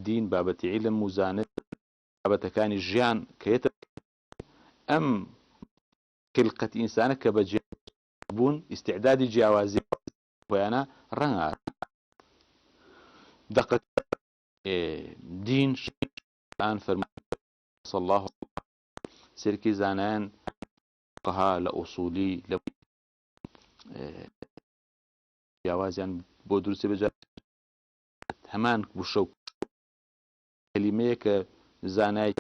دین بابەتی عیلم و زانست بابەتەکانی ژیان کە یەتە ئەم خلقەت ئینسانە کە بە بوون ئیستعدادی جیاوازی خۆیانە ڕەنگە دقت دین الآن فرمان صلى الله سيركي زانان فقهاء لأصولي جوازيان بودرسي بجا همان بشو كلمة كزاناي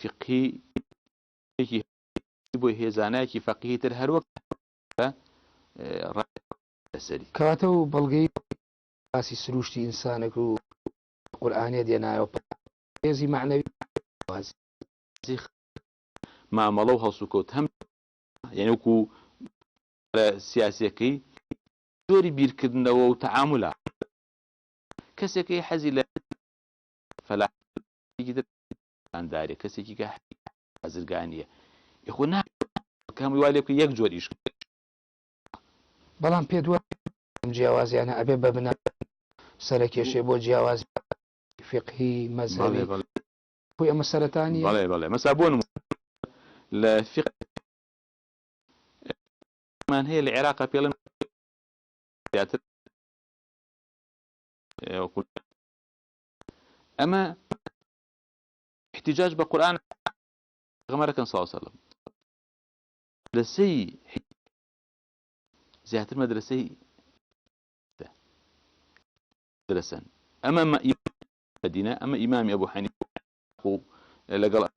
فقهي هي زاناي فقهي تر وقت سري كاتو بلغي اسي سروشتي انسانك قرآنية دينا يزي معنوي ما ملوها سكوت هم يعني وكو سياسيكي دوري بيركدنا وتعاملها كسيكي حزي فلا يقدر عن داري كسيكي حزرقانية يخونا كم يواليك يكجور إيش بلان بيدوا جیاوازی أنا أبي ببنا سركي شيء بو جیاواز فقهي مذهبي هو مسألة ثانية بله مسابون لفقه من هي العراق بيلن أما احتجاج بالقرآن غمرك صلى الله عليه وسلم مدرسي زيادة المدرسي درسا أما مدينة أما إمام أبو حنيفة لقل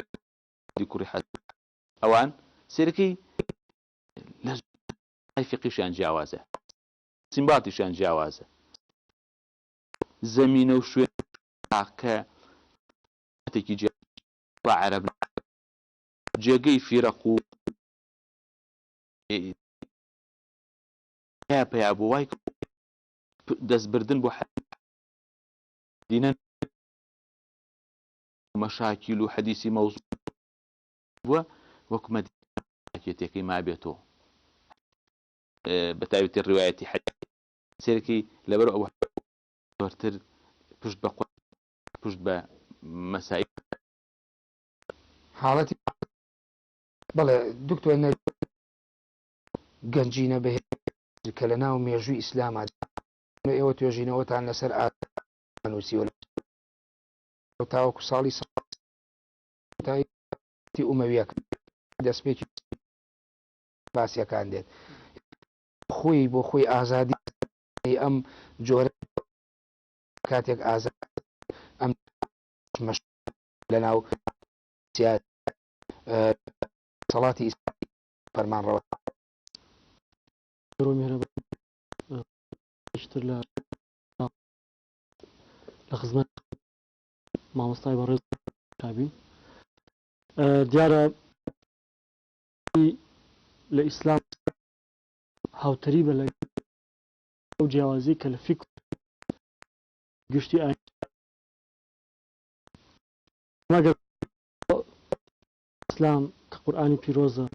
ذكر حد أوان سيركي لازم فقه شان جوازه سنباطي شان جوازه زمينه وشوية ك تكي جا عرب جاي في رقو يا ابو وايك دز بردن بو دينا مشاكل وحديث موضوع وكما حكيتك ما بيتو بتاية الرواية حديث سيركي لبرو أو تورتر بجد بقوة بجد بمسائل حالتي بلا دكتور أنا جنجينا به كلنا وميجوي إسلام عاد إيوة توجينا وتعنا سرعة نوسي ولا وتاوك صالي تاي تي أموياك دسبيك باسيا كان ديت خوي بو خوي آزادي أم جور كاتيك آزاد أم مش لنا سياد صلاتي فرمان رواه رومي اشتر لخزمة مع مصطفى برز شعبي ديارة لإسلام هاو تريبة لأ أو جوازي كالفكر قشتي آي ما قال إسلام كقرآني بيروزة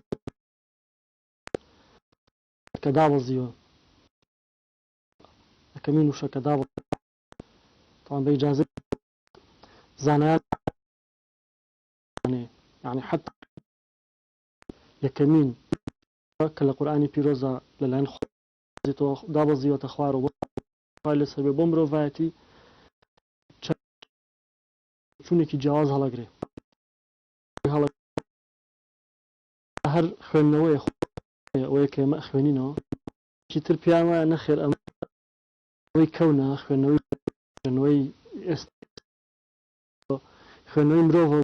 كدابة زيوة كمين وشا كدابة طبعا بإجازة زانات يعني حتى يكمين كلا قرآني بيروزا للعين دابة زيوة تخوار وقال سبب بومرو فاتي شونك جواز هلا قري هلا هر خوينوي ويك ما خوينينو شي تربيا ما نخير ام وي كونا خوينوي است خوينوي مروفو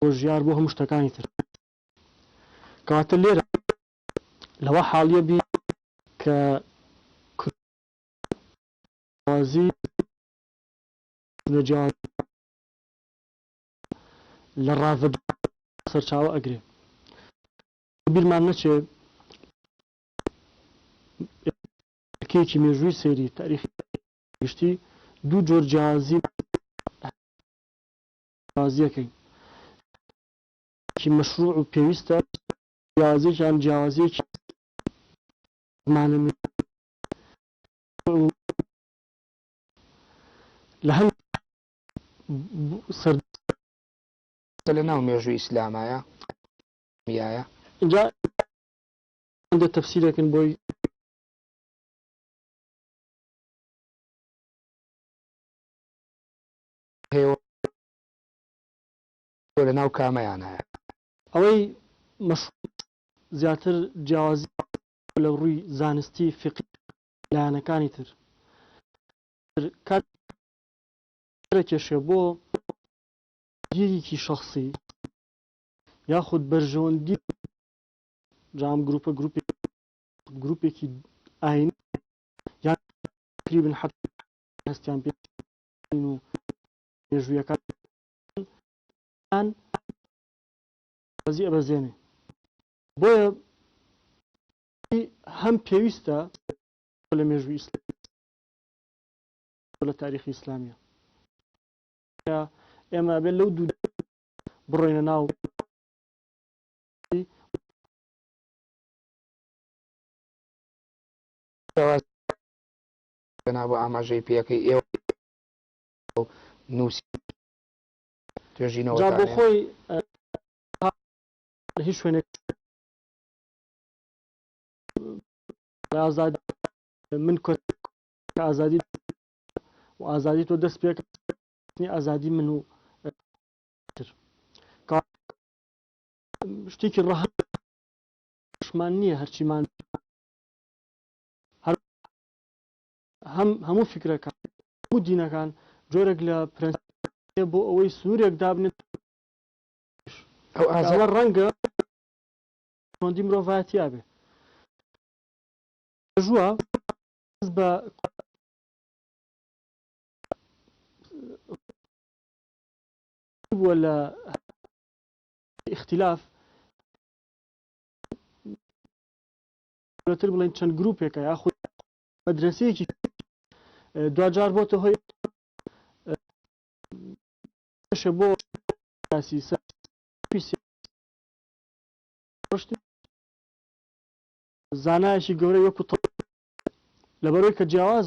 وجيار بوهم مشتكاني تر كاتلير لو حال يبي ك كوازي نجاة للرافض سرچاو اگري بالمعنى چه كيكي ميجوي سيري تاريخ گشتي دو جور جهازي كي مشروع وبيوستا جهازي كان جهازي معنى لە هەم سەر لە ناو مێژووی ئیسلامایە میایە اینجا ئەندە تەفسیرێکن بۆی هەیە لە ناو کامەیان هەیە ئەوەی زیاتر جیاوازی لە ڕووی زانستی فقی لایەنەکانی تر کاتێکێشێ بۆ گیرێکی شخصی یاخود بەرژەوەندی جام گروپێکی ئاینی یان تقریبا حتی هەستیان پێ و مێژوویەکان ئەبەزێنێ بۆیە هەم پێویستە لە مێژووی ئیسلامی لە تاریخی ئیسلامیە ئێمە بێت لەو دوو بڕۆینە ناو بۆ ئاماژەی پێەکەی ئێوە نووسی توێژینەوە بۆ خۆی هیچ شوێنێک ئازادی من ئازادی و ئازادی تۆ دەست پێ ئازادی من و شتێکی ڕەهەمان نییە هەرچیمان هەموو فکرەکان هەموو دینەکان جۆرێک لە پرەنسیپ بۆ ئەوەی سنوورێک دابنێت ئەو ئازاوە ڕەنگە ڕۆندی مرۆڤایەتیا بێ ژووە بە بووە لە اختلاف تر بڵێن چەند گروپێکە یاخود مەدرسەیەکی دوجار بۆتە هۆی بۆ زانایشی گەورەی وەکو لەبەرەوەی کە جیاواز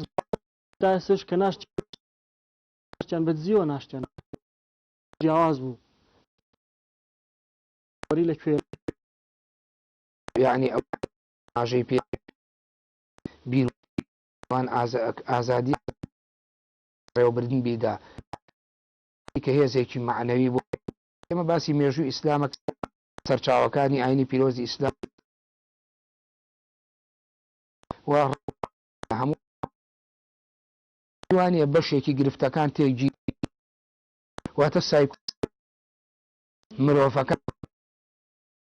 داسش کە ناشتیان بەدزیەوە ناشتیان جیاواز بوو لەکوێ یعنی ئەو ئاژەی پێ بیروان ئازادی ڕێوەبردن بیدا کە هێزێکی معنەوی بۆ ئێمە باسی مێژووی ئیسلامە سەرچاوەکانی ئاینی پیرۆزی ئیسلام هەموو وانە بەشێکی گرفتەکان تێکگی واتە سایک مرۆڤەکان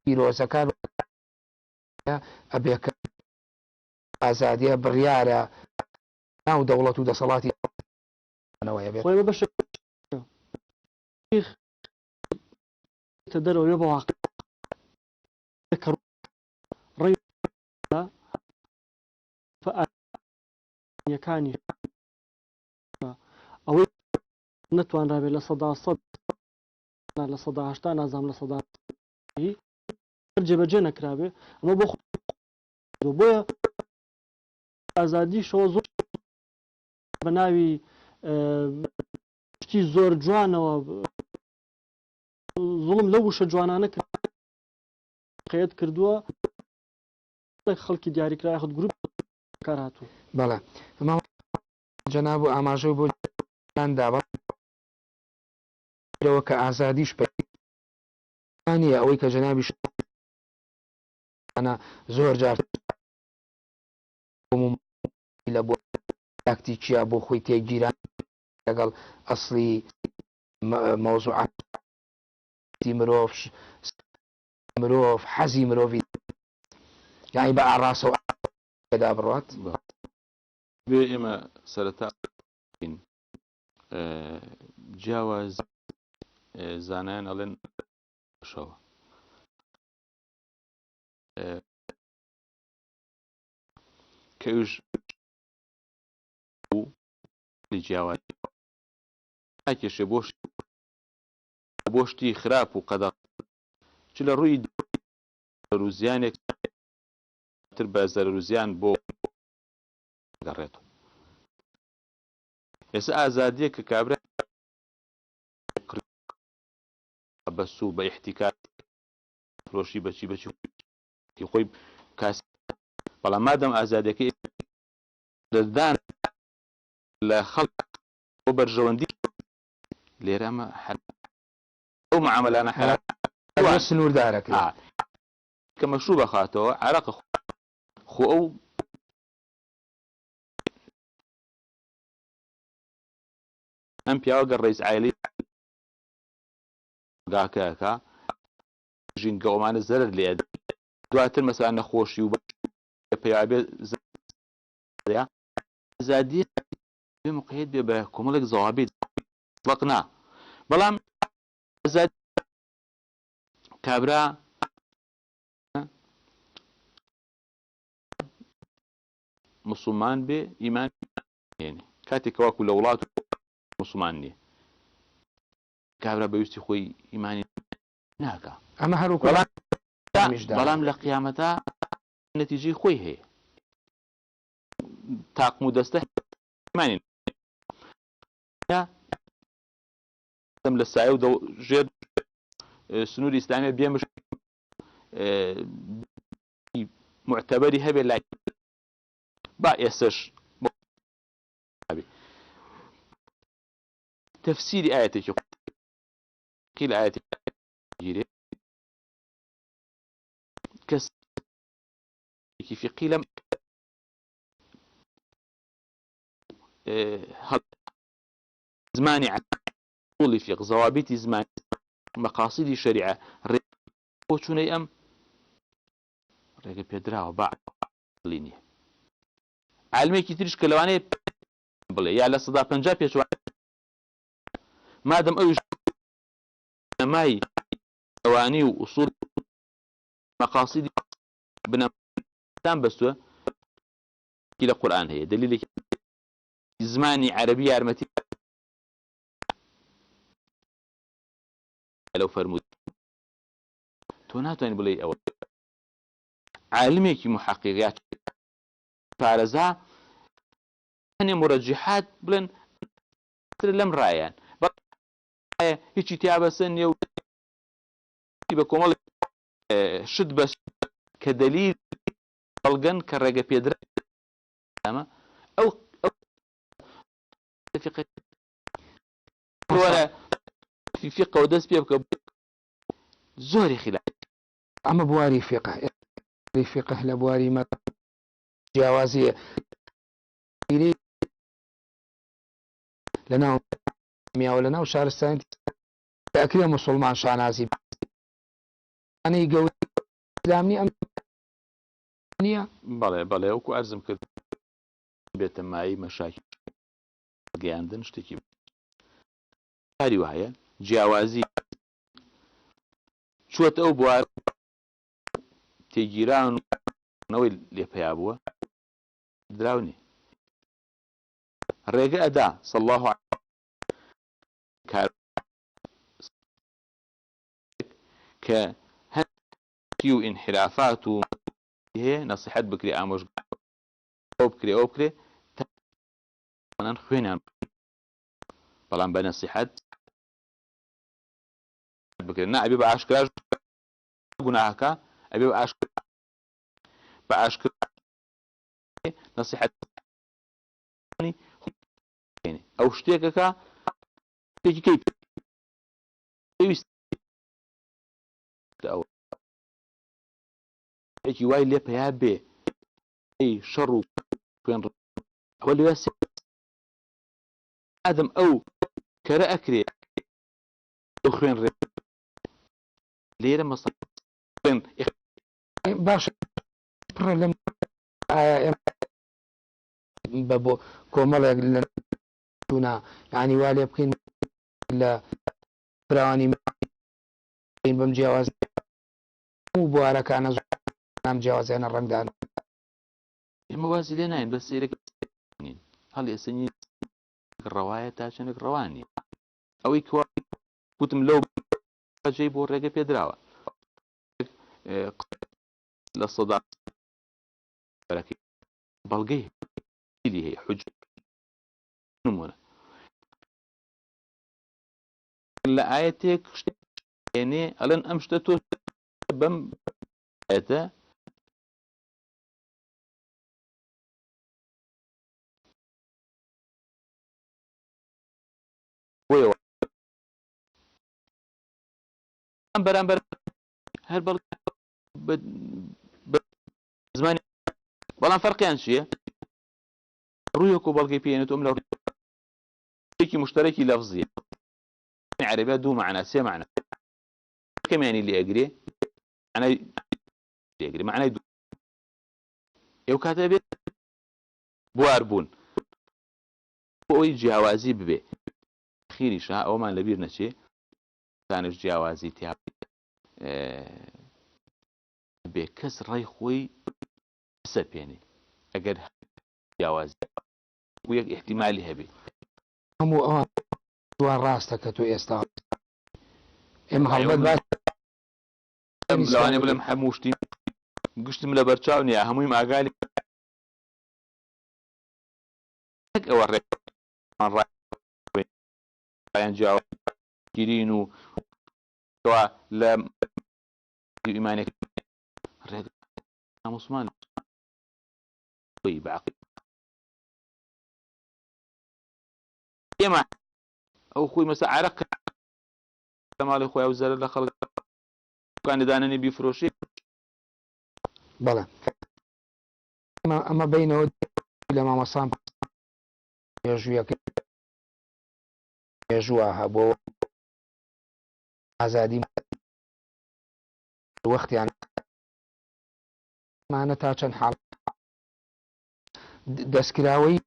پیرۆزەکان ئەبێکە ئازادیە بڕیارە ناو دەوڵەت و دەسەڵاتی خۆی بەش دەرەوە بە واقع یەکانی ئەوەی نەتوانرابێت لە سەدا لە سەدا هەشتا نازام لە سەدا جێبەجێ نەکرابێ ئەمە بۆ بۆیە ئازادی شەوە زۆر بە ناوی شتی زۆر جوانەوە زوڵم لەو وشە جوانانە قەیەت کردووە خەڵکی دیاریکرای خود گروپ کار هاتوو بەڵێ جەناب و ئاماژە بۆ دابەوە کە ئازادیش پێیانە ئەوەی کە جەنابیش زۆر جار لە بۆ تاکتیکیە بۆ خۆی تێگیران لەگەڵ ئەسڵی مەوزوعاتی مرۆڤ حەزی مرۆڤی یانی بە ئاڕاستەوە پێدا بڕات بێ ئێمە سەرەتا جیاواز زانایان ئەڵێن شەوە کەوش جیاواز کێشێ بۆ شتی خراپ و قەدەغ چ لە ڕووی زەروزیانێک تر بە زەروزیان بۆ گەڕێتەوە ئێستا ئازادیە کە کابرا بەسوو بە احتیکار فرۆشی بەچی خۆی کاس بەڵام مادەم ئازادەکەی دەدان لە خەڵک بۆ بەرژەوەندی لێرە ئەمە ئەو معاملانە حرام سنووردارەکە کە مەشروع بەخاتەوە عەرەق خۆ ئەو ئەم پیاوە گە ڕئیس عایلەی گاکەکە ژینگە ئەومانە زەرر لێ دواتر مەسەلا نەخۆشی و پێیابێ ئازادی بێ مقید بێ بە کۆمەڵێک زەوابێت وەقنا بەڵام ئازادی کابرا مسلمان بێ ئیمان هێنێ کاتێک واکو لە وڵات مسلمان نییە کابرا بەویستی خۆی ئیمانی ناکە ئەمە هەروکو بەڵام لە قیامەتە نەتیجەی خۆی هەیە تاقم و دەستە ئیمانی لە سایە و ژێر سنووری ئیسلامی بێمش معتەبەری هەبێ لای با ئێسش تفسيري آياتك قيل آياتك كس في قيل زماني طول في ضوابط زمان مقاصد الشريعة وشوني أم رجع بيدرا وبعد ليني علمي كتيرش كلواني بله يا على صدا بنجاب يشوا ما دام أوش ماي قواني وأصول مقاصد بنا تام بسوا كلا قرآن هي دليل زماني عربية عرمتي لو فرمود توناتوني بلي أول عالمي كي محققات فارزها يعني مرجحات بلن لم رايان هیچی تیابەسە نیە و بە کۆمەڵ شت بەس کە دەلیل بەڵگەن کە ڕێگە پێدرا ئەو فقه و دەست پێ بکە زۆری خلاف ئەمە بواری فقه لە بواری مە جیاوازیە لەناو میاوە لەناو شارستانی ئەکرێ موسڵمان شانازی ئەنەی گەوری ئیسلامی ئەم نییە بەڵێ وەکو ئەرزم کرد بێتە مای مەشاکی گەیاندن شتێکی کاری وایە جیاوازی چووەتە ئەو بوار تێگیرانەوەی لێپەیا بووە دراونی ڕێگە ئەدا صلی الله کار کە هەتی و انحرافات و هەیە نصیحەت بکرێ ئامۆژ ئەو بکرێ تاوانان خوێنیان بەڵام بە نصیحەت بکرێ نا ئەبێ بە ئاشکراش گوناهەکە ئەبێ بە ئاشکر نصیحەت ئەو شتێکەکە شتێکی کەی پێویست ئەو شتێکی وای لێ پەیا بێ ئەی شەڕ و خوێن ئەوە لێ ئادەم ئەو کەرە ئەکرێ ئەو خوێن ڕێ لێرە مەسەڵ خوێن باشە پڕە لەم بە بۆ کۆمەڵێک لە تونا یعنی وا لێ بکەین لە فراوانی بەم جیاواز و بوارەکانە نام جیاوازیانە ڕەنگدان ئێمە وازی لێ ناین بە سیرەکە هەڵ ئێسنی ڕەوایە تا چەندێک ڕەوانی ئەوەی کوتم لەو جێی بۆ ڕێگە پێدراوە لە سەدا بەڵگەی هەیە حجة نمونە لە ئاەتێک شتێنێ ئەڵێن ئەم شتە تۆ بەم ئاەتە بەرامبەر هەر بەڵ زمانی بەڵام فەرقیان چییە؟ ڕوویەک و بەڵگەی پێێنێتۆم لە ڕێکی مشتەرەکی لەفزیە عەرەبیە دوو معنە سێ معنە کەمیانی لێگرێ معنای دوو ئێو کاتە بێت بوار بوون بۆ ئەوی جیاوازی ببێ خیریشە ئەومان لەبیر نەچێ تانش جیاوازی تیا بێ کەس ڕای خۆی سەپێنێ ئەگەر جیاوازی و یەک احتیمالی هەبێ هەموو ئەوە دوان ڕاستە کە تۆ ئێستا ئێمە هەڵبەت باش لەوانێ بڵێم هەموو شتی گشتم لە بەرچاو نیە هەمووی ئاگالی ئەوە ڕایان جیاوازگیرین و لە ئیمانێک ڕێگە مسلمان بەعقل ئێمە ئەو خۆی مەسە عەرەق لە ماڵی خۆی ئەو زەرە لە خەڵکانی دانەنی بیفرۆشی بەڵێ ئەمە بینەوە لە مامەسان مێژووە هەبوو ئازادی وەختیان مانە تا چەند حاڵ دەستکراوەی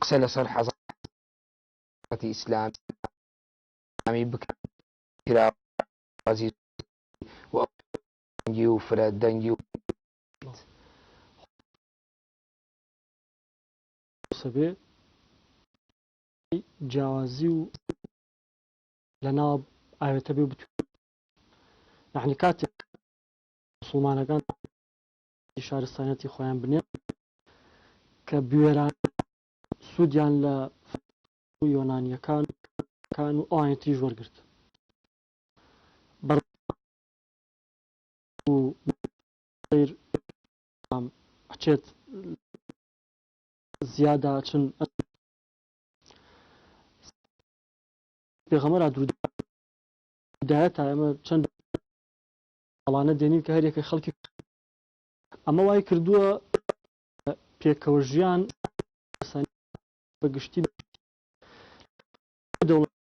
قسە لەسەر حەزەتی ئیسلامی بکراوازی دەنگی و فرە دەنگی و سەبێ جیاوازی و لەناو ئاوێتە بێ بتوێت یعنی کاتێک مسڵمانەکان شارستانەتی خۆیان بنێ کە بوێران سوودیان لە یۆنانیەکان و ئاەتی وەرگرت و ئەچێت زیادا چن پێغەمبەر درودایەتە ئەمە چەند ئەڵانە دێنین کە هەرێکە خەڵکی ئەمە وای کردووە پێکەوە ژیان بەگشتی دەوڵەت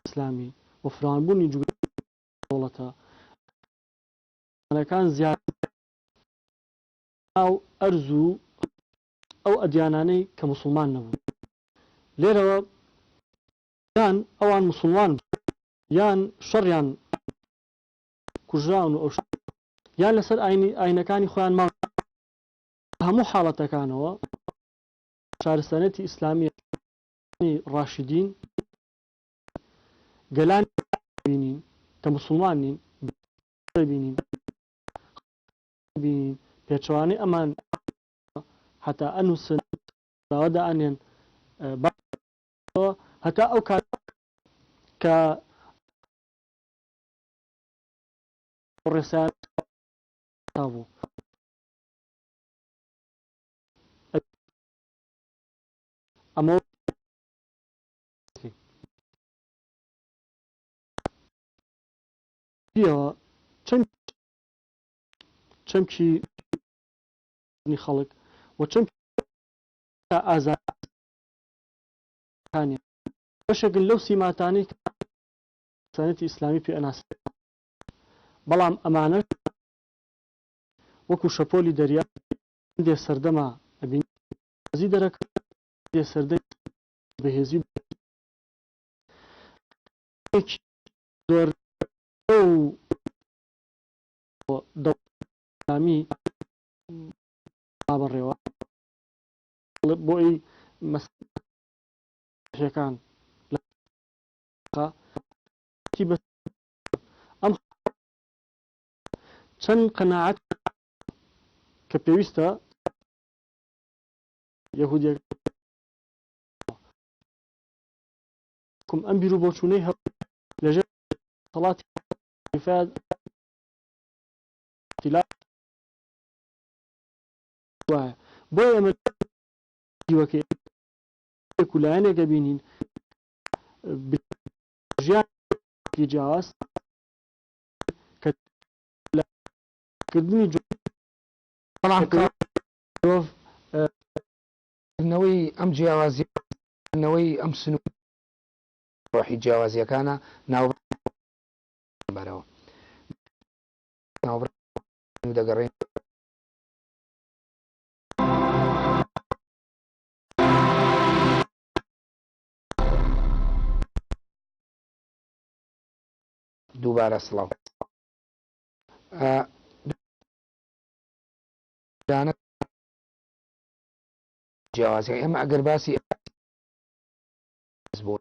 ئیسلامی و فراوانبوونی دەوڵەتە ئەەکان زیاد ناو ئەرز و ئەو ئەدیانانەی کە موسڵمان نەبوو لێرەوە یان ئەوان موسڵمان یان شەڕیان کوژراون و یان لەسەر ئاینەکانی خۆیان ماوە هەموو حاڵەتەکانەوە شارستانەتی ئیسلامی ڕاشدین گەلان بینین کە موسڵمان نین بینین پێچوانەی ئەمان هەتا ئەنووسن باوەدا ئەنێن هەتا ئەو کات کە ڕێسان بوو ئەمە چەمکی خەڵک و چەم ئازادەکانی بەشێکن لەو سیماتانی سانەتی ئیسلامی پێ ئەناس بەڵام ئەمانە وەکو شەپۆلی دەریا دێ سەردەما ئەبینزی دەرەکە دێ سەردەی بەهێزی زۆر دەوڵەمی بەڕێوە بۆی مەسەڵەکان ئەم چەند قەناعەت کە پێویستە یەهودیەکان ئەم بیر و بۆچوونەی هەڵ لەژێر دەسەڵاتی خەلیفە وایە بۆ ئێمە دیوەکەی و لایەنێکە بینین ژیانی جیاواز کردنی نەوەی ئەم جیاوازیەوەی ئەم سنوور ڕۆحی جیاوازیەکانە ناوبەرەوە دەگەڕێن دووبارە سڵاو جیاوازی ئەمە ئەگەر باسی بۆ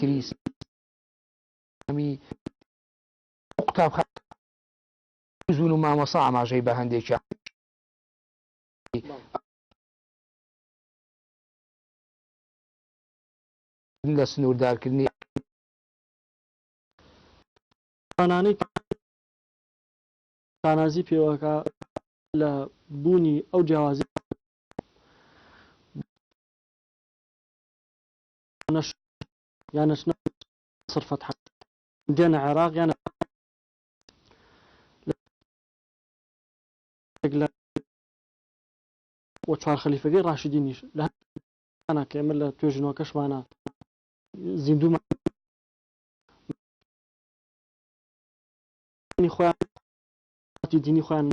کریسمی قوتابخانە زون و مامۆسا ئاماژەی بە هەندێکی لە سنووردارکردنی ئەوانانەی تانازی پێوەکە لە بوونی ئەو جیاوازی یانە سرفەت دێنە عێراق یانە وە چوار خەلیفەکەی ڕاشیدینیش لە کە ئێمە لە توێژنەوە کەشمانە زیندومان خۆیان دینی خۆیان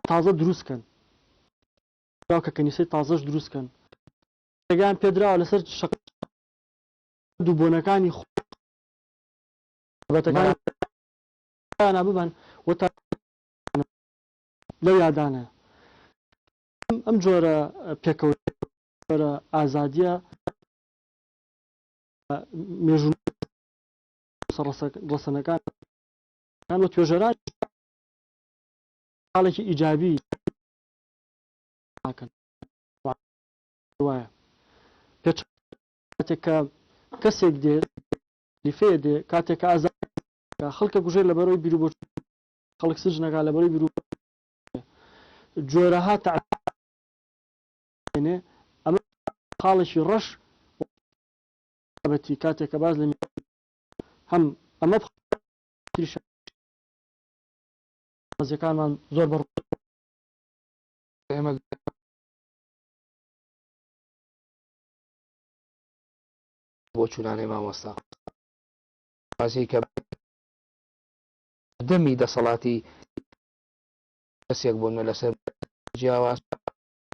تازە دروستکەن کە کەنیسەی تازەش دروستکەن ڕێگەیان پێدراوە لەسەر دووبۆنەکانی بەتەکان ببن لەو یادانە ئەم جۆرە پێکەوت جۆرە ئازادیە مێژوون ڕەسەنەکان وە توێژەران حاڵێکی ئیجابی وایە کاتێک کە کەسێک دێ لیفێ دێ کاتێک کە ئازاد خەڵکە کوژێر لەبەرەوەی بیر و بۆ خەڵک سژنەکە لەبەرەوەی بیر و جۆرەها تەعینێ ئەمە خاڵێکی ڕەش بەتی کاتێک کە باز لە هەم ئەمە ڕازیەکانمان زۆر بەڕ ئێمە بۆ چوونانەی مامۆستا بازی کە دەمی دەسەڵاتی کەسێک بوون لەسەر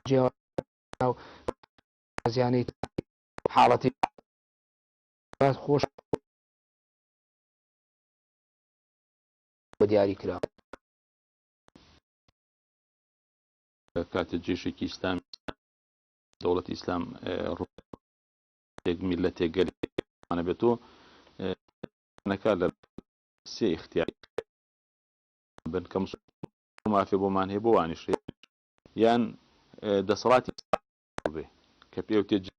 جیاوازیانی حاڵەتی خۆش بە دیاری کرا کاتە جێشێکی ئیسلام دەوڵەتی ئیسلام میلەتێک گەلانە بێتۆ نەکا لە سێ اختیار بن کە مافێ بۆمان هەیە بۆ وانیشێ یان دەسەڵاتی بێ کە پێ تێجێ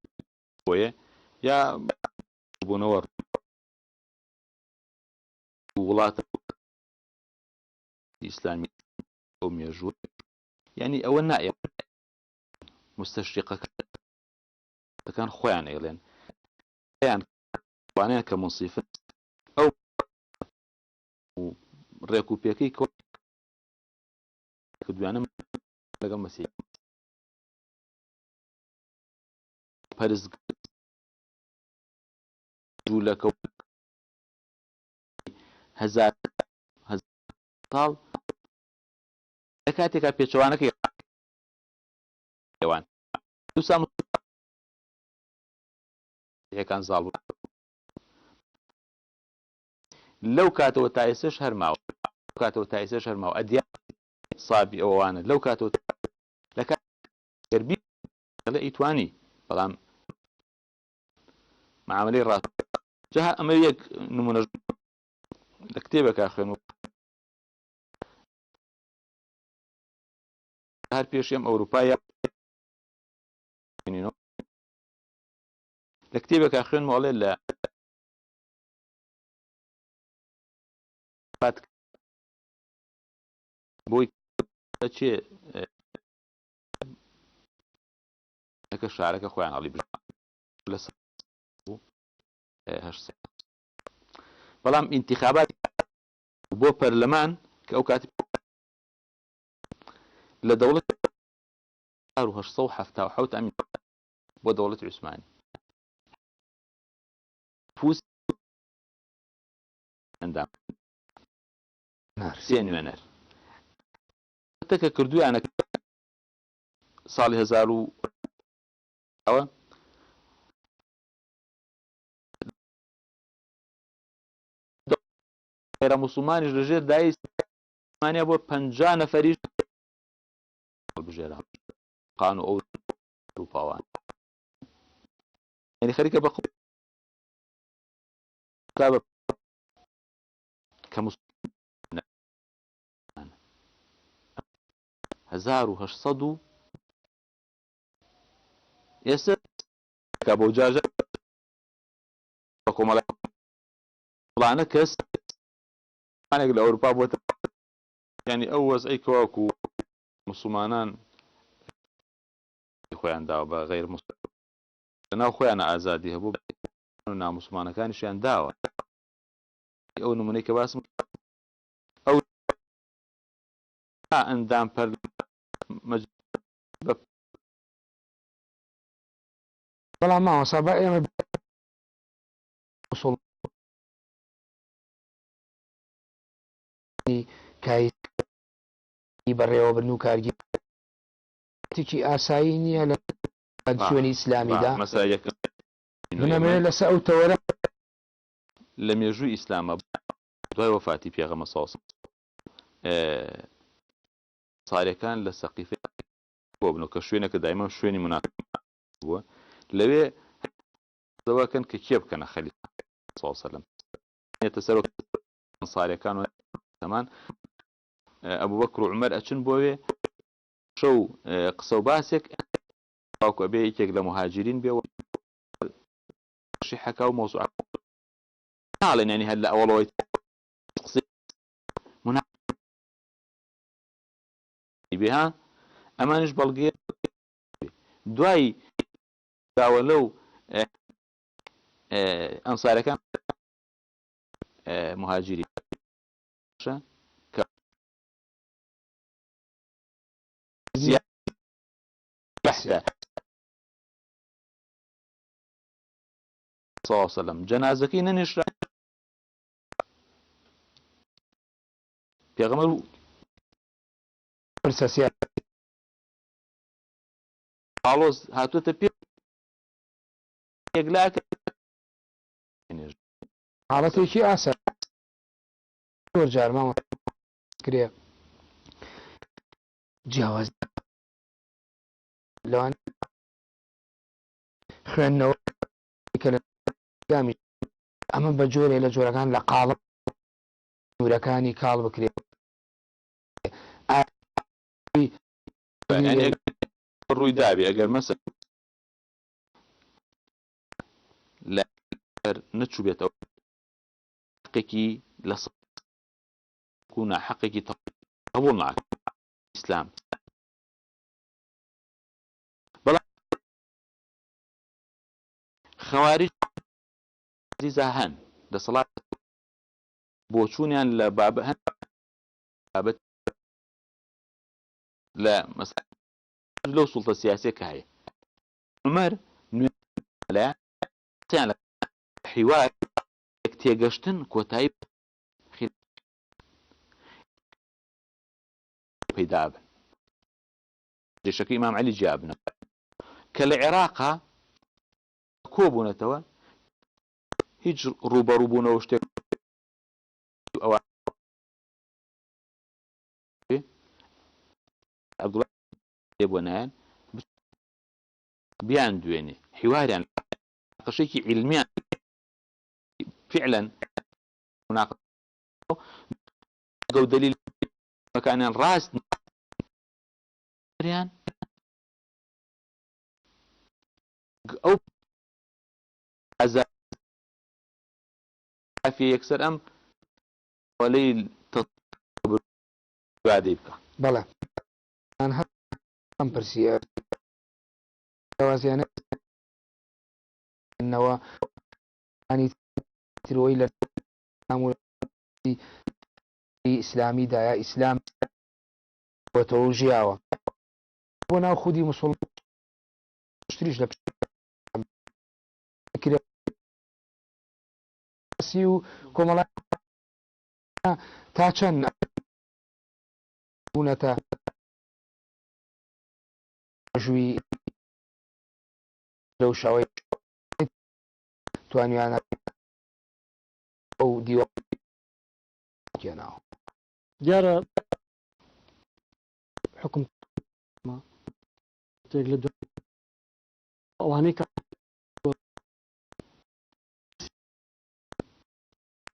یا بوونەوە وڵاتە ئیسلامی ئەو مێژوو یعنی ئەوە نایە مستەشریقەکان خۆیان ئێڵێن یان وانەیە کە منسیفن ئەو ڕێک و پێکەی کردویانە لەگەڵ مەسیح پەرست جوولەکە هەزار ساڵ لە کاتێکا پێچەوانەکەی ێوان دووسا یەکان زاڵ لەو کاتەوە تا ئێسش هەرماوە کاتەوە تا ئێسش هەرماوە ئەدیان سابی ئەوانە لەو کاتەوە لە کاتگەربی لە ئیتوانی بەڵام معاملەی ڕاست جا ئەمە یەک نمونە لە کتێبەکە خوێن هەر پێشی ئەم ئەوروپای لە کتێبێکا خوێنمەوەڵێ لە بۆی چێ ئەکە شارەکە خۆیان هەڵی لە بەڵام ئینتیخابات بۆ پەرلەمان کە ئەو کاتی لە دەوڵەت 1970 ئەمین بۆ دەوڵەت عوسمانی فوس ئەندام سێ نوێنەر کە کردویانە ساڵی 1000 ئەوە غێرە موسڵمانیش لەژێر دای ئیسلامانیا بۆ 50 نەفەریش بژێرە قان و ئەو ئەوروپاوان یعنی خەریکە بە کە 1800 ئێستا بۆ جاژە بە کۆمەڵانە کەس لە ئەوروپا بۆتە ینی ئەو وەزعی کەواکو موسڵمانان خۆیان داوە بە غەیر موسڵمان لەناو خۆیانە ئازادی هەبوو ناموسڵمانەکانیشیان داوە ئەو نمونەی کە باسم ئەو ئەندام پەر بەڵام ماوەسا بە ئێمە کایی بەڕێوە بن و کارگیرێکی ئاسایی نییە لە شوێنی ئیسلامیدا بنەمێنێت لەسەر ئەو تەوەرە لە مێژووی ئیسلامە دوای وەفاتی پێغەمبەر سەڵ ساریەکان لە سەقیفە بۆ بنەوە کە شوێنەکە دایما شوێنی مناقشە بووە لەوێ دەواکەن کە کێ بکەنە خەلیفە سەڵ سەلەم ێتە سەر ساریەکان و تەمان ئەبوو بەکر و عومەر ئەچن بۆوێ شەو قسە و باسێک باوکو ئەبێ یەکێک لە مهاجرین بێ حەکا و مۆزوع ناڵێن ینی هەر لە ئەوڵەوەی بێها ئەمانش بەڵگێ دوای داوە لەو ئەنسارەکان مهاجری سەلەم جەنازەکەی نەنێشرا پێغەمبەر پرسەسیار ئاڵۆز هاتووەتە پێ یەکلاکە حاڵەتێکی ئاسا زۆر جار ماوە کرێ جیاواز لەوان خوێندنەوە کە لە گامی ئەمە بە جۆرێ لە جۆرەکان لە قاڵب نورەکانی کاڵ بکرێت ڕووی دابی ئەگەر مەسەر لە نەچوو بێتەوە حقێکی لە کونا حقێکی قبول ناکە ئیسلام بەڵام خەواریج عزیزە هەن دەسەڵات بۆچوونیان لە بابەت لە مەسەلە لەو سوڵتە سیاسیە کە هەیە عومەر نوێیان لە حیوار تێگەشتن کۆتایی پەیدا بن دێشەکەی ئیمام عەلی جیابنە کە لە عێراقا کۆبوونەتەوە هیچ ڕوبەڕووبوونەوە شتێک ئەوە عەبدوڵڵا بۆ نایەن بیان دوێنێ حیواریان قشێکی علمیان فعلا گەو دلیل مەکانیان ڕاست ريان او عزاء في يكسر ام ولي تطبيق بعد يبقى بلى أنا هم برسي جوازيانا إنه يعني تروي للإسلام إسلامي دايا إسلام وتوجيهه وانا خودي مسلم اشتريش لك كده سيو كومالا تاچن هنا جوي لو شوي تواني انا او ديو كنا جارة حكم ما تقلد وهنيك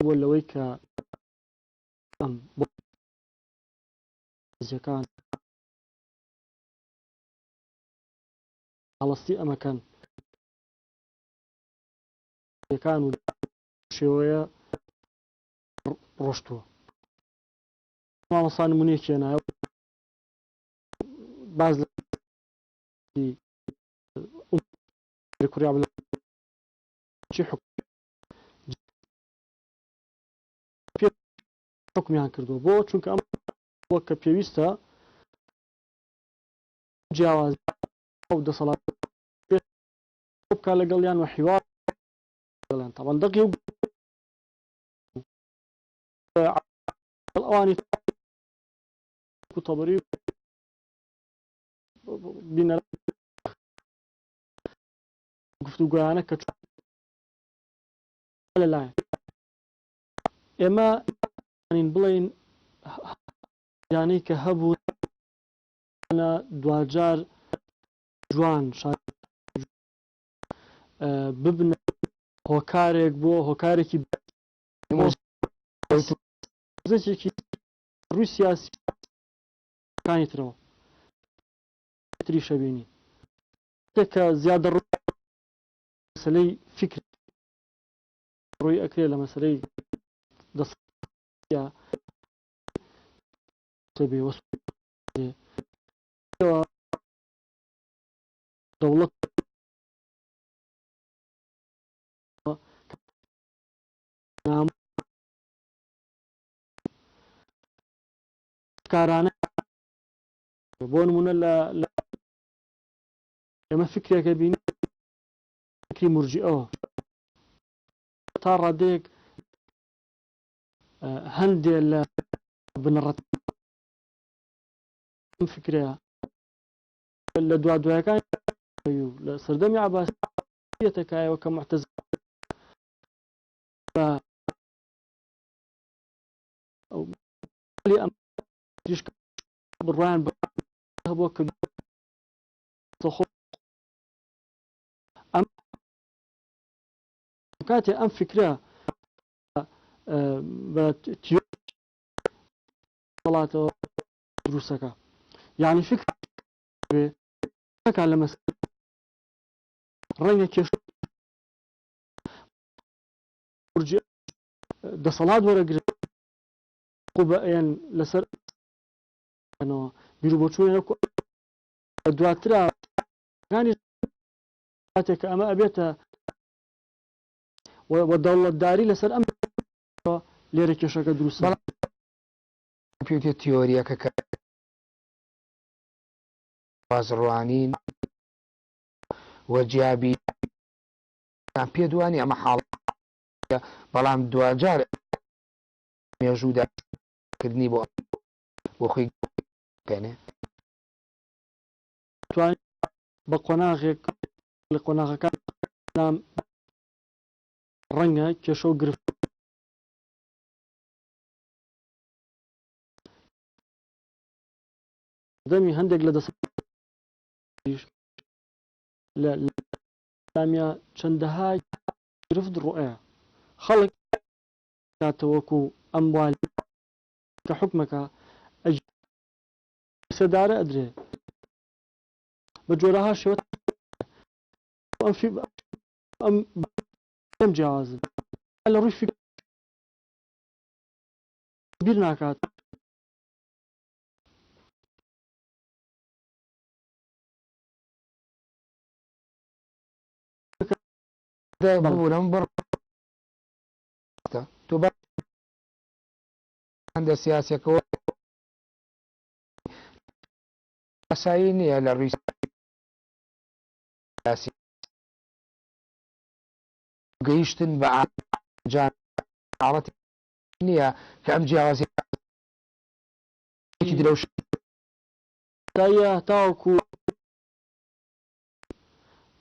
ولا ويكا أم إذا كان على الصي أما كان إذا كانوا شوية رشتوا ما صار منيك أنا بعض في كوريا ولا شيء حكم يعني كردو بو چونك ام وك بيويستا جواز او ده صلاه كان لقال يعني وحوار طبعا دقيق الاواني كطبري بين قفتو قانا كت لا لا اما يعني بلين يعني كهبو انا دواجار جوان شان ببنى هوكارێک بۆ هۆکارێکی زەکێکی ڕووی سیاسیەکانی ترەوە تری شەبینی کە زیادە مەسەلەی فکر ڕووی ئەکرێ لە مەسەلەی دەسەڵاتیە دەوڵەت کارانە بۆ نمونە لە ئێمە فکرێکە بینی فکری مرجئەوە تا ڕادەیەک هەندێ لە بنەڕەت فکرەیە لە دوایەکان لە سەردەمی عەباسیەتەکایەوە کە معتەزیلە ئەم بڕوایان بۆ کرد ئەم کاتێ ئەم فکرە بە وڵاتەوە دروستەکە یعنی فکر لە مەسەلە ڕەنگە کێش دەسەڵات وەرەگرێت قوبەیان لەسەر بیرو بۆچوونە دواترا کاتێک کە ئەمە ئەبێتە وە دەوڵەتداری لەسەر ئەم لێرە کێشەکە دروستە پێوتێت تیۆریەکە کە بازڕوانین وەجیابی پێ دوانی ئەمە حاڵ بەڵام دوجار مێژووداکردنی بۆ خۆی کەنێ توانین بە قۆناغێک لە قۆناغەکان ڕەنگە کێشە و گرفت دەمی هەندێک لە لە ئیسلامیا چەندەها گرفت ڕوئەیە خەڵک کاتەوەکو ئەم وال کە حکمەکە سەدارە ئەدرێ بجورها شو أم في أم جواز على روش في بيرنا كات ده بقول بر تو عند السياسة كو سايني على الرئيس السياسي قيشتن بعد جان عرتي نية كم جوازي كي دلوش تايا تاوكو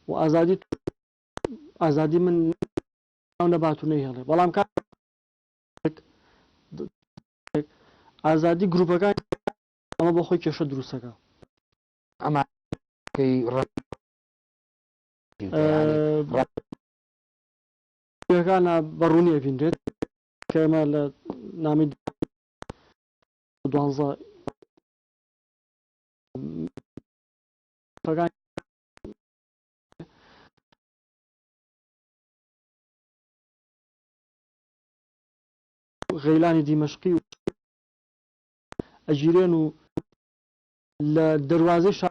وأزادي من نباتوني هلا بلام كان أزادي جروبا كان أما بخوي كيش دروسك أما كي كان بروني أفيندت كما نامي دوانزا فكان غيلاني دمشقي أجيرين لدروازي شا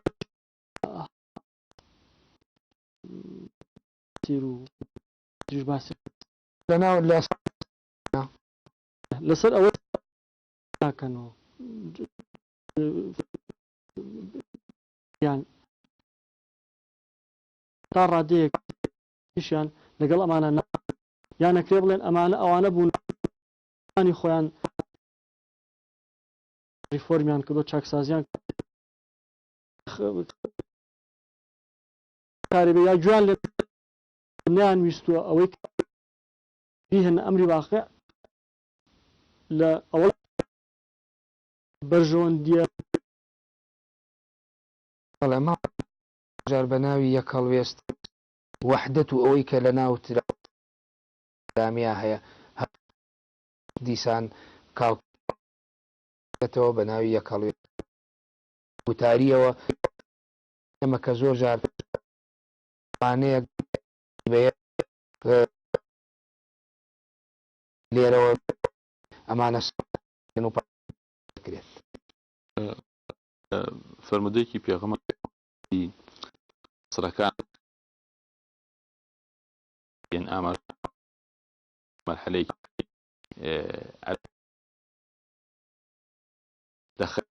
تيرو جيش باسي لنا ولا لسر أول كانوا يعني طار ديك إيشان لقل أمانة يعني كريبلين أمانة أو أنا بون أني خوان ريفورميان كدو تشاك سازيان كاريبي يا جوان لبنان ويستو أويك فيهن أمر واقع لا أول برجون ديال والله ما جار بناوي يكال ويست وحدته أويك لنا وتلاميا هي ديسان كالكتو بناوي يكال ويست وتاريه لما كزور جار معناه ليرة أمانة فرمودەیەکی پێغەمبەری سەرەکان یان ئاماژ مەرحەلەی دەخل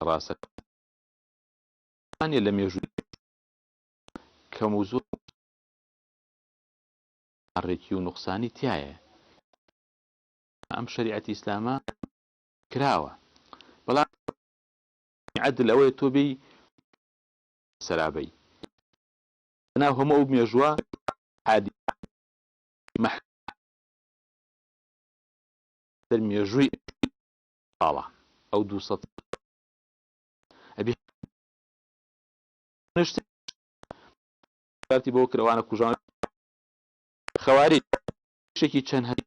ڕاستەکانیە لە مێژووی کەم و زۆر ڕێکی و نوقسانی تایە ئەم شەریعەتی ئیسلامە کراوە بەڵام عەدل ئەوەیە تۆ بێی سەرابەی بەناو هەموو ئەو مێژووە عادی در مێژووی ساڵە ئەو 200 ئەبی نشتی بۆ کرەوانە کوژان خەوارج شێکی چەند هەیە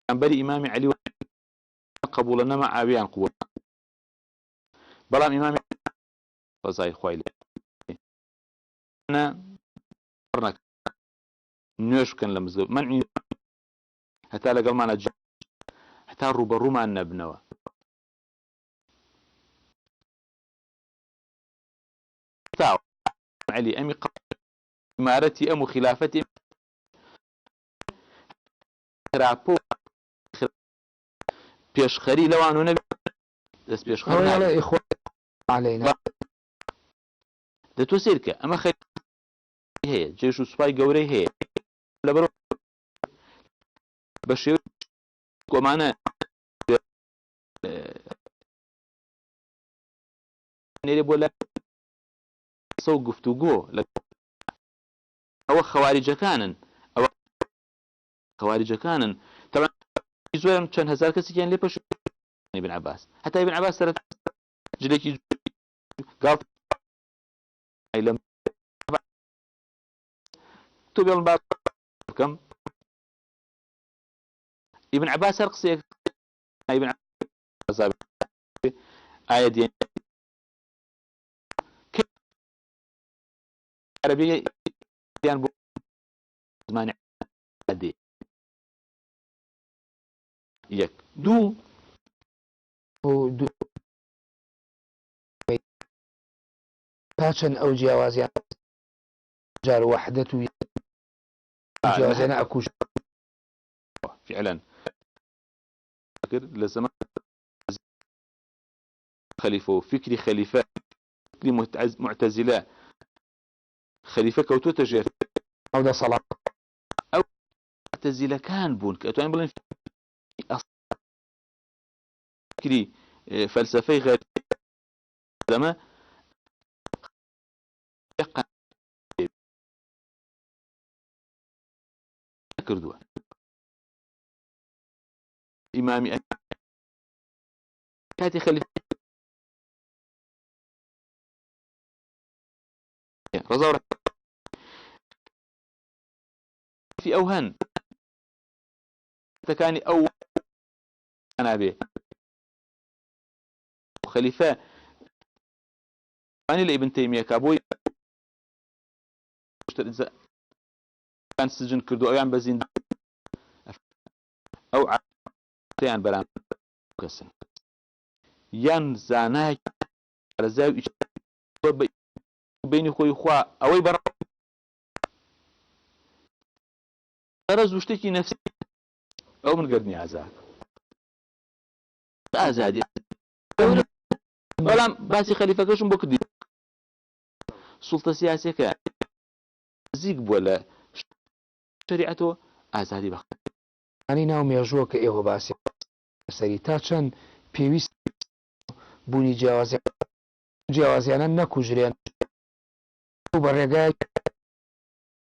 ئەمبەری ئیمامی عەلی قبولە نەما ئاویان قووە بەڵام ئیمامی ڕەزای خوای لێ نوێش بکەن لە مزگەوت مەنعی هەتا لەگەڵمانە هەتا ڕوبەڕوومان نەبنەوە عەلی ئەمی ئیمارەتی ئەم و خلافەتی خراپۆ پێشخەری لەوان و نەبێت دەست پێشخەر علينا دەتۆ سیرکە ئەمە خەری هەیە جێش و سوپای گەورەی هەیە لەبەر بە شێوەی کۆمانە نێرێ بۆ لە سە و گفتوگۆ ئەوە خەواریجەکانن ئەوە خەواریجەکانن تەبەن زۆرم چەند هەزار کەسێکیان لێ پەش ابن عباس حتى ابن عباس سەرەتا جلێکی گاڵ لەم تۆ بێڵم باس بکەم ابن عباس هەر قسەیەک ابن عباس ئایا دێن عەرەبی یان بۆ زمانی عادی یەک دوو تا چەند ئەو جیاوازیان جار وحدەت و جیاوازیانە ئەکوژ فعلا لزمان خليفة وفكري خليفة فكري معتزلة خليفة كوتو تجير أو ده صلاة أو معتزلة كان بون كأتوين بلين فكري فلسفي غير زمان يقع كردوا إمامي كاتي خليفة رزورة في أوهن تكاني أول أنا به خليفة أنا لابن تيمية كابوي كان سجن كردو أو يعني بزين أو عتيان برام كسن ين زاناي على زاوية بيني خوي خوا أوي برا رز وشتكي نفسي أو من قرني عزاك أزادي ولا باسي خليفة كشم بكدي سلطة سياسية كان زيق ولا شريعته أزادي بخ ئەنی ناو مێژووە کە ئێوە باسی سەری تا چەند پێویست بوونی جیاوازیانە نەکوژرێن و بە ڕێگای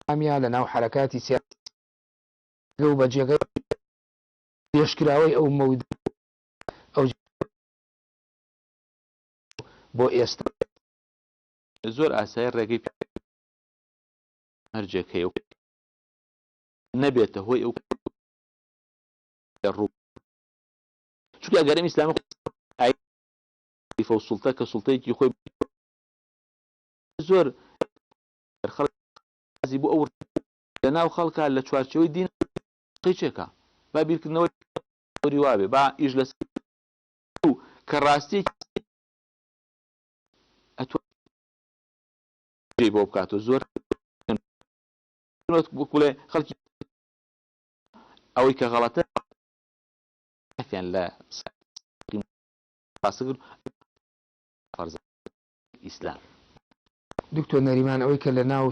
ئەمیان لە ناو حرەکاتی سیاسی و بە جێگەی پێشکراوەی ئەو مەود ئەو بۆ ئێستا زۆر ئاسایی ڕێگەی هەرجێکەی و نەبێتە هۆی ئەو ڕوو چونکە ئەگەر ئیسلامی خلیفە و سوڵتە کە سوڵتەیەکی خۆی زۆر خەڵکی بۆ ئەو لەناو خەڵکە لە چوارچەوەی دین قیچێکە با بیرکردنەوەی زۆری وابێ با ئیش لە کە ڕاستیەکی ئەتوانێت بۆ بکاتەوە زۆر بڵێ خەڵکی ئەوەی کە غەڵەتە فیان لە ڕاستەگر فەرزە ئیسلام دکتۆر نەریمان ئەوەی کە لە ناو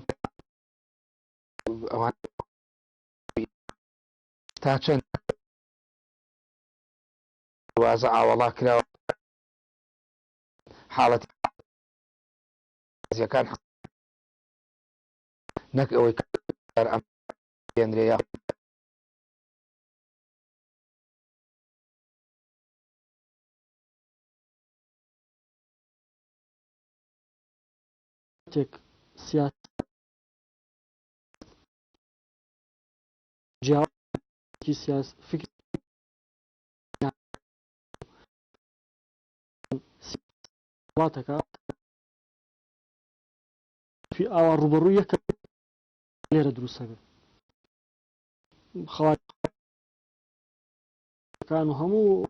ئەوان تا چەند وازە ئاوەڵا کراوە حاڵەتی زیەکان نەک ئەوەی ئەم پێنرەیە سیاسی جیاوازی سیاسی فکر وڵاتەکە في ئاوا ڕوبەڕوو یەکە لێرە دروستەکە خەڵکان و هەموو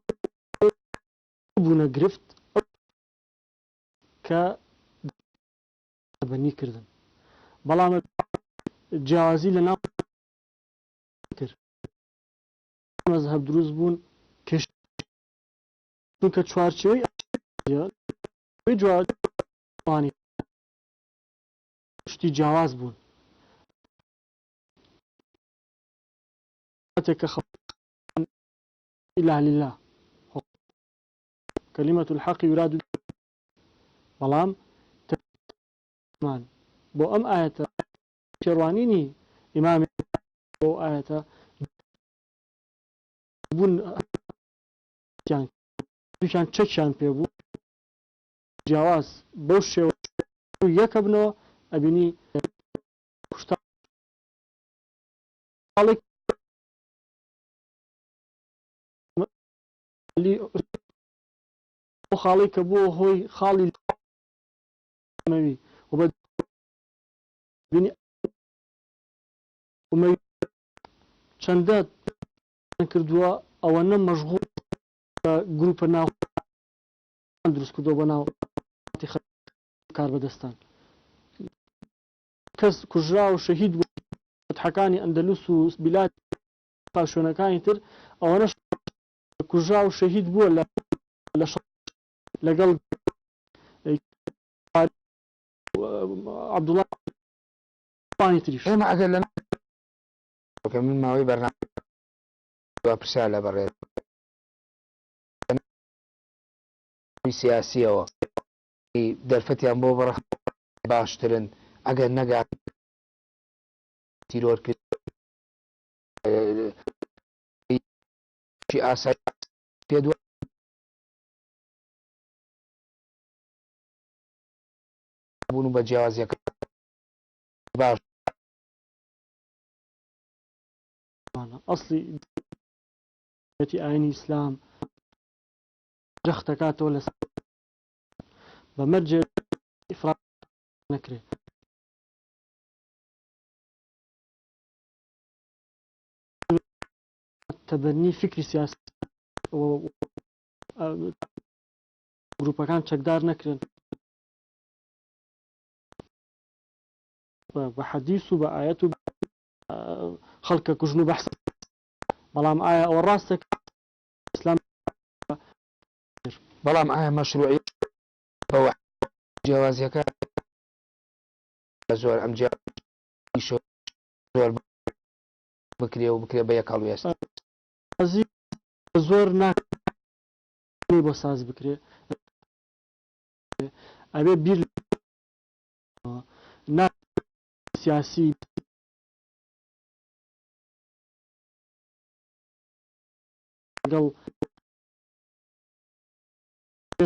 بوونە گرفت کە بەنی کردن بەڵام جیاوازی لە ناو کرد مەزهەب دروست بوون کەش چونکە چوارچێوەی جوانی شتی جیاواز بوون کاتێک کە إله لله كلمة الحق يراد بەڵام بۆ ئەم ئاەتە شێڕوانینی ئیمامی بۆ ئاەتە بوون دویان چەکیان پێبوو جیاواز بەو شێوە یەکە بنەوە ئەبینی کوشتاڵێک خاڵی کە بووە هۆی خاڵی ئەمەوی بینی چەندە کردووە ئەوەنە مەشغوڵ گروپە ناو دروست کردەوە بە ناو کار بەدەستان کەس کوژرا و شەهید بوو فتحەکانی ئەندەلوس و بیلات شوێنەکانی تر ئەوەنە کوژرا و شەهید بووە لەگەڵ عەبدوڵڵا پانی تریش ئێمە ئەگەر لە من ماوەی بەرنامە پرسیار لە بەڕێ سیاسیەوە دەرفەتیان بۆ بەڕە باشترن ئەگەر نەگات تیرۆر کرد ئاسایی پێ بوون بە جیاوازیەکە باش ئەسڵی ئاینی ئیسلام جەخت دەکاتەوە لە بە مەرجێ ئیفرات نەکرێت تەبەنی فکری سیاسی گروپەکان چەکدار نەکرێن بە حەدیث و بە ئایەت و خەڵکە کوژن و بەحث بەڵام ئایا ئەوە ڕاستە ئیسلام بەڵام ئایا مەشروعی بەوە جیاوازیەکە زۆر ئەم زۆر بکرێ و بکرێ بە یەکاڵ وێست زۆر ناکرێ بۆ ساز بکرێ ئەبێ بیر سیاسی لەگەڵ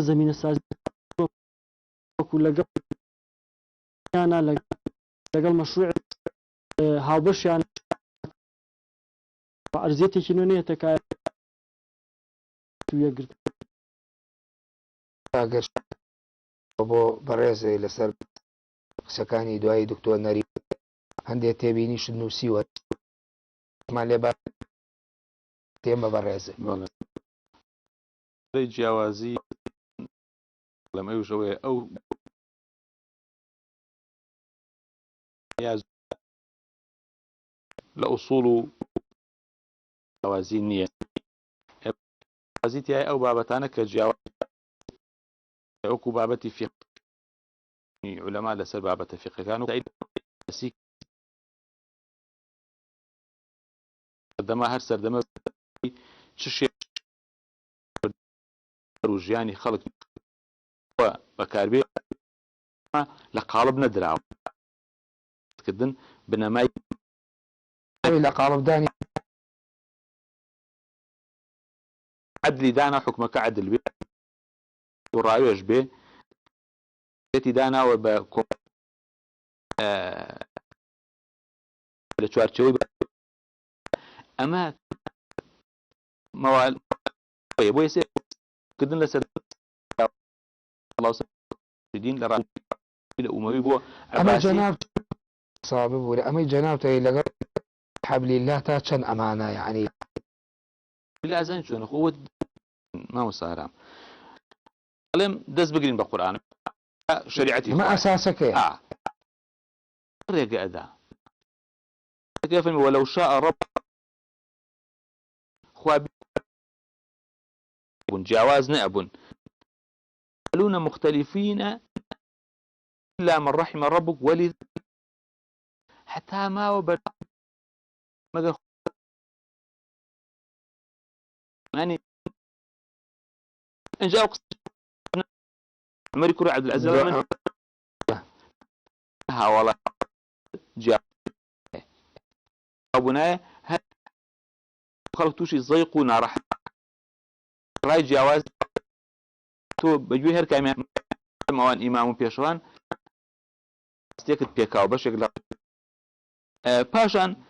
زمینە سازی لەگەڵ مەشروع هاوبەشیان ئەرزێتێکی نوێنەیە تەکایە یەکگرت ئەگەر بۆ بەڕێزێ لەسەر قسەکانی دوای دکتۆر نەری هەندێک تێبینیشت نووسیوە مان لێ تێمە بەڕێزێ جیاوازی لەمەی وشەوەیە ئەو لە ئوسوڵ و جیاوازی نییە جیاوازی ئەو بابەتانە کە جیاوازی ئەوکو بابەتی فقهی عولەما لەسەر بابەتە فقهەکان و سەردەما هەر سەردەمە چ شێ و ژیانی خەڵک بەکاربێ لە قاڵب نەدراوە کردن بنەمای لە قاڵبدانی عدلی دانا حکومەکە عدل بێ و ڕاوێژ بێ بێتی داناوە بە لە چوارچەوەی ئەمە مەوال بۆی سێکردن لەسەر دین لە ڕان لە ئومەوی بۆ ئەمە جەناب سابق بوو ئەمەی جەنابتەوەی لەگەڵ حەبلی الله تا چەند ئەمانە یعنی لازم چۆن خۆوە مامۆستا ئەڵێم دەست بگرین بە قورئان شریعەتی ئەمە ئەساسەکەیە ڕێگە ئەدا ولو شاء رب خوا جواز نأبن يقولون مختلفين إلا من رحم ربك ولذ حتى ما وبر يعني إن جاء عمر كرة عبد العزيز ها والله جاء أبونا خلق توشي زيقونا راح راي جواز تو بجوي هر كامل موان إمام بيشوان استيقظ بيكاو بشكل باشان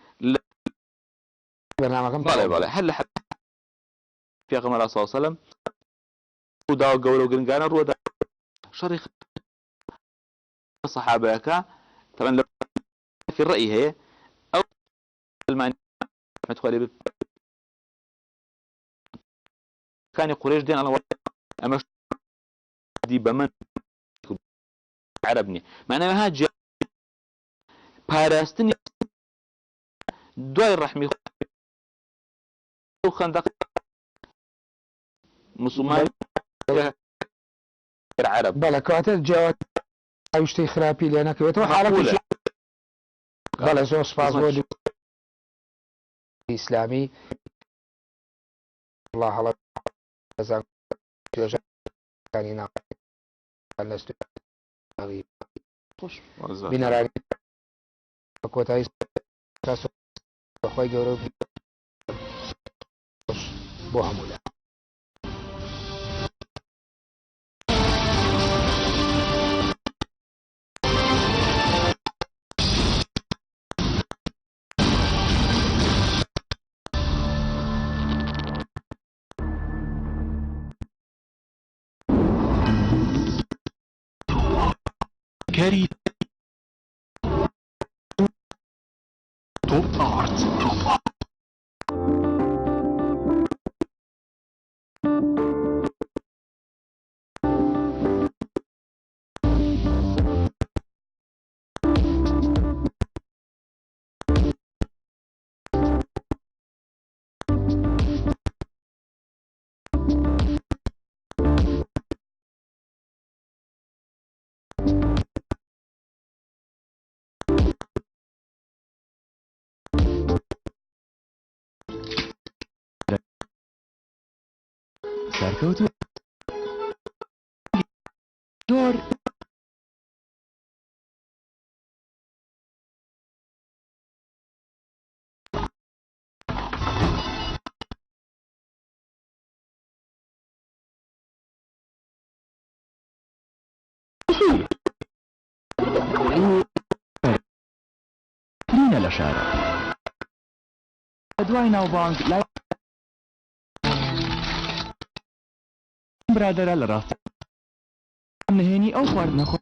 برنامجكم بالي هل حد في غمر الله صلى الله عليه وسلم ڕوودا و گەورە و گرنگانە ڕوودا شەڕی سەحابەکە طبعا لە في الرأي هەیە ئەو سلمانی كان قريش دين الله أما دي بمن عربني معناها هاجي باراستني دوای الرحمي خندق مسلمان العرب بەڵە کاتە جیاوات شتەی خراپی لێ نەکەوێتەوە حاڵەتی بەڵێ زۆر سپاس بۆ ئیسلامی الله هەڵە توێژەکانی بینەرانی کۆتایی بەخۆی گەورە بۆ هەموو لە Kerry Top Art سرکوتو دور لين الأشارة دوای بانك لا برادر الراس نهيني أو فرد نخو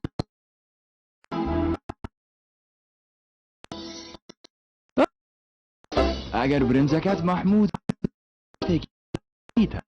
اگر برنزكات محمود تكيتا